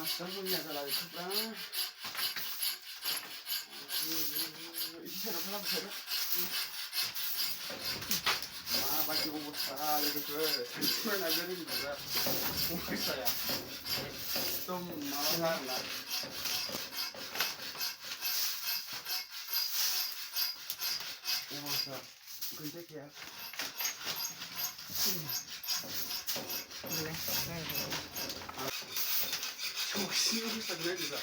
soalnya salah itu bang. Isi sana salah besar. Bagi bubur salah itu cuma ngajarin juga. Mungkin saya. Tom malah lah. Masa gede ya. Boleh. Sih bisa gue juga.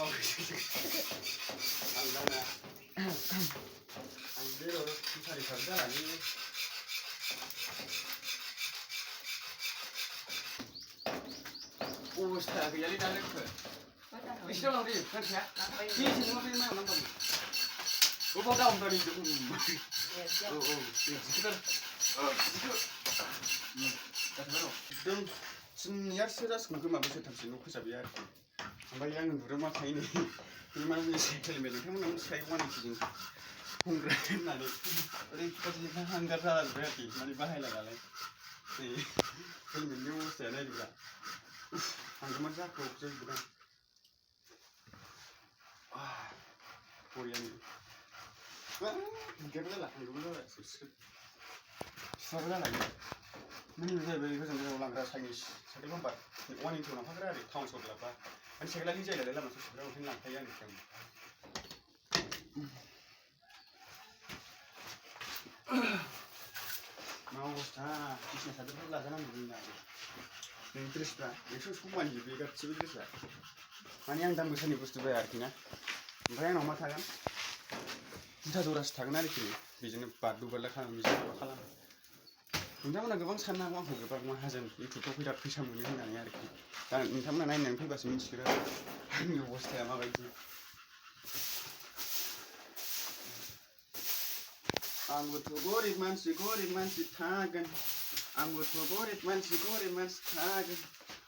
Wah, andana. Andero bisa dikerja lagi. Ustaz, jadi dah lekor. Istilah lagi, kan ya? Ini semua ni mana nonton? Apa dah om tadi tu? Oh, kita. Dan senior sudah sengguh mabuk terus nu kesabiar. Ambil yang rumah kain ini, rumah ni sekali melu. Kamu namun saya wan itu je. Hungran nani. Orang pasti hanggar salah berarti. Mani bahaya lah lagi. Ni, kalau melu saya ni juga. Hanggar macam aku je bukan. Korean ni. Hanggar lah, hanggar lah. Sabar lagi. Mani saya beri kesan dia ulang keras Chinese. Saya lupa. One itu nampak kerana tahun sekolah apa. Ani saya lagi jalan dalam masuk sekolah mungkin lah kayak ni kan. Mau ustaz, kisah satu pula jangan begini. Yang terus lah, itu semua ni juga civil terus lah. Ani yang dalam besar ni pasti bayar kena. Bayar nama tagan. Kita doras tagan hari kini. Bijinan padu balik kan, bijinan apa kalam. नोंथांमोना गोबां साननो हागौ आंखौ गोबां माहाजोन इउटुबाव बिराद फैसा मोनो होननानै आरोखि दा नोंथांमोना नायनानै फैबासो मिथिगोन आंनि अबस्थाया माबायदि आंबोथ' गरिब मानसि थागोन आंबोथ' गरिब मानसि थागोन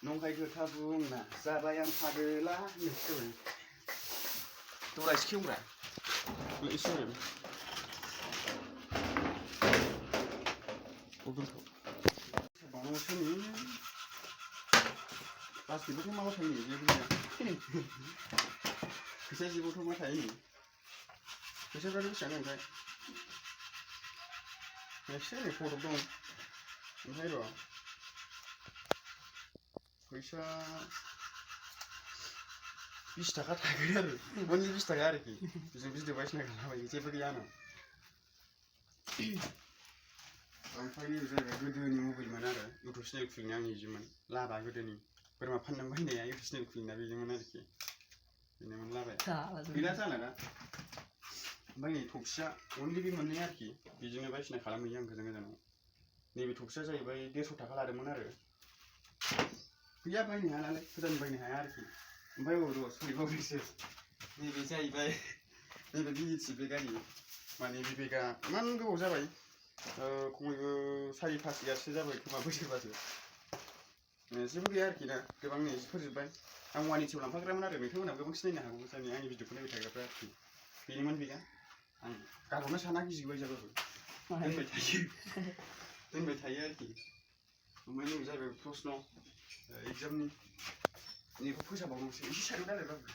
नंखाय खोथा बुंना जाबाय आं फागोला दरा एसे खेवब्रा एसे Sini, pas di bawah mau ini dia punya. Bisa di bawah mata ini. Bisa dari sana kan? Bisa ni foto dong. Ini loh. Bisa 20 taka tagar. Mungkin 20 taka lagi. Bisa device nak apa ini? Cepat dia no. Amfani da godoनि mobile मोन आरो YouTube channel खुलिनो आं निजेमोन लाबा गोदोनि बोरमा फाननानै बायनाया इउटुब चेनेल खुलिना बेजोंमोन आरोखि बेनोमोन लाबाय गैला जाला दा ओमफ्राय नै थफसिया अनलि बे मोननै आरोखि बेजोंनो बायसिना खालामहैयो आं गोजान गोजानाव नैबे थफसिया जाहैबाय 150 थाखा लादोंमोन आरो गैया बायनो हाया नालाय गोदान बायनो हाया आरोखि ओमफ्राय र' सरिबावदोंसो नैबे जाहैबाय नैबे बिएसि बेगारि माने बे बेगा इमान गोबाव जाबाय खमैबो 4-5 इयारसो जाबाय खोमा बोसोरबासो जेबो गैया आरोखि ना गोबां नै फोजोबबाय आं वानिटियाव लांफाग्रामोन आरो नोंथांमोनहा गोबां सिनायनो हागौ जानि आंनि भिडिअखौ नायबाय थाग्राफ्रा आरोखि बेनोमोन बेगा आं गारहरनो साना गिजिबाय जाबाबो दोनबाय थायो आरोखि ओमफ्राय नै जाहैबाय प्रश्न एग्जामनि बेखौ फोसाबावनोसै एसे साइडआव दालायबाबो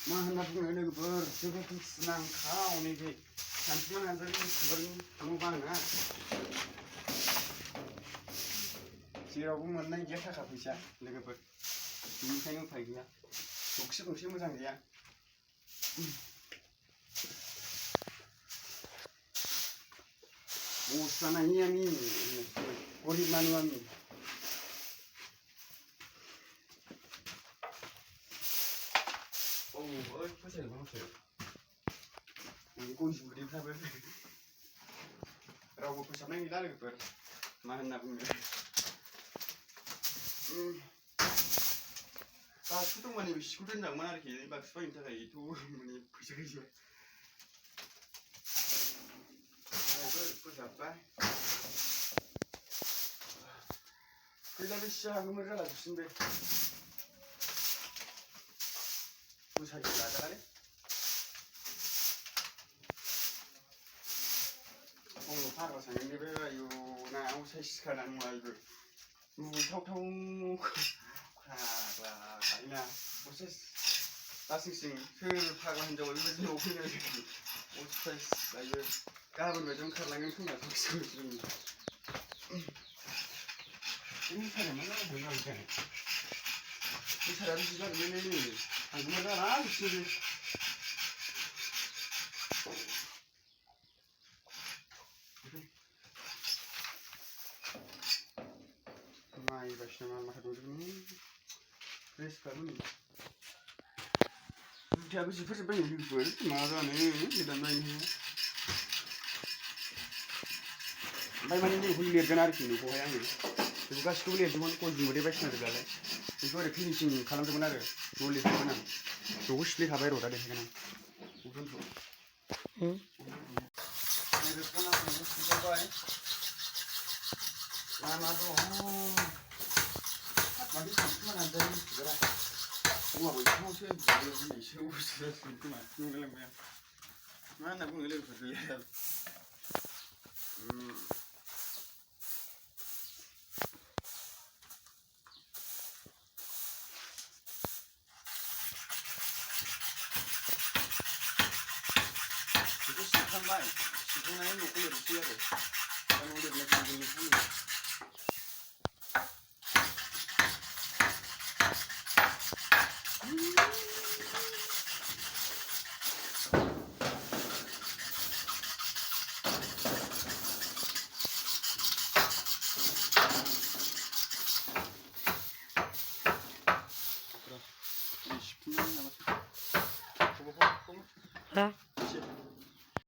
मा होनना बुङो लोगोफोर जोबोद दुखुनांथाव नैबे सानसुमा नार्जारि इउटुबारनि न' बाङा जेरावबो मोननाय गैया थाखा फैसा लोगोफोर बेनिखायनो उफाय गैया दखि गंसे मोजां गैया बस्ता नहीं आंनि गरिब मानु आंनि फैसाया मावसो गय बुदैफ्राबो रावबो फोसाबनाय गैला लोगोफोर मा होनना बुङो बाक्सु दं माने बिसिखौ दोनजागौमोन आरोखि बाक्सु बायनो थाखाय एथ' माने फैसा गैया फोसाबबाय गैला बेसे हागौमोन जाला बिसिन बे मोसायो लाजालालै फाग्ला सानदोंलै बे आयु नायाव साइज सिखारना नङा इबो मुगैथावथाव फाग्ला खायोना बसे लासिंसिं सोर फाग्ला हिनजावा बेबायदि न'आव फैनो नागिरदों साइज लायो गाबोन बायदियावनो खारलांगोन खोमा जोंनि मोसानाया मा जादों आमफ्राय मोसानाया बिदि जादोंलै नै थांगौमोन जाला बिसोरो माइ बायदिसिना माल माथा दंजोबोनो ड्रेसफ्राबो नै जुथायाबो जिफोरजोब्बाय नै लोगोफोर मा जानो गोदान बायनो ओमफ्राय माने नैबेखौ लिरगोन आरोखि नोंखौहाय आङो बेखौ गासिखौबो लिरदोंमोन गय जुमुदै बायदिसिना जोबनालाय बेखौ ओरै फिनिशिं खालामदोंमोन आरो न' लिरदोंमोन आं बेखौ सिफ्लेखाबाय र' दा देखायगोन आं उजनखौ नैबे खनाखौबो सिबबावबाय मा मा दं माथो सानखोमाना जायो मिथिगोरा औवा बैसाङावसो दिनैसो उसुरासो खोमा नुलायलांबाय आं मा होनना बुङो लोगोफोर गैया बेखौ सिबखांबाय सिबखांनानै न'खौ लिरनोसै आरो दा न' लिरनाय